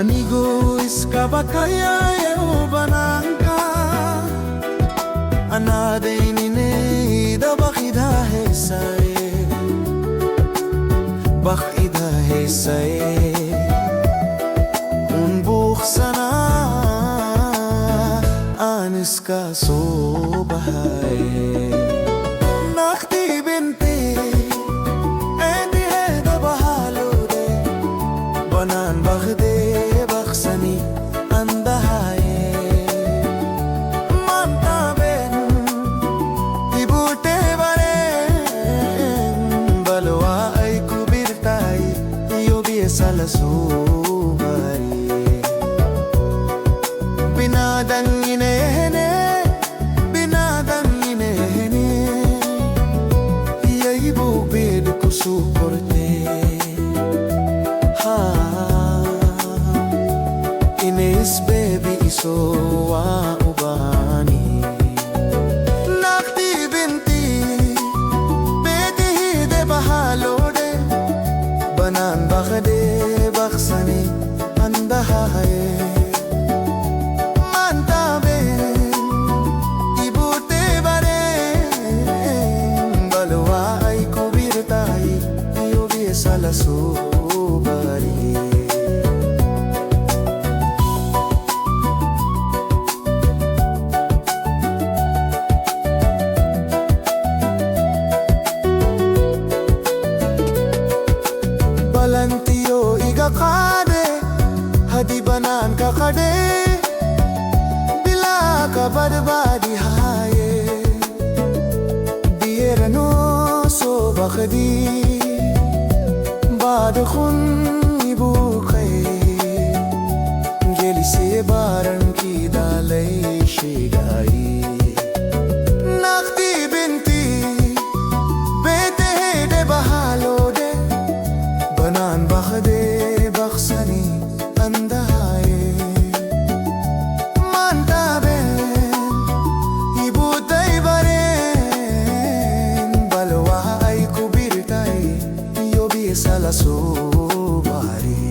Amigo, इसका बकाया ये बनांका Anadeinine da bakhida hai sae Bakhida hai sae Un bukh sana Aniska soba hai Nakhti binti Endi hai da bahalo de Banan bakhde bakhsani anda hai Sala subari Binadang inehne Yai bubid ko suporte Ha Ines baby iso wa ubani Nakti binti Beti de bahalo de Banan bakhde bakhsani anda hai Manta ben ibute bare Balwa ay kubirtai yobi sala subari Balantiyo igakade Hadi banan kakade Bila ka barbadi haye Dierano so bakhdi Bad khun ibukay Geli se baran ki dalay shigai Nakti binti Bete de bahalo de Banan bakhde bakhsani anda hai Manta ben ibutay baren Balwa ay kubirtay yobi sala subari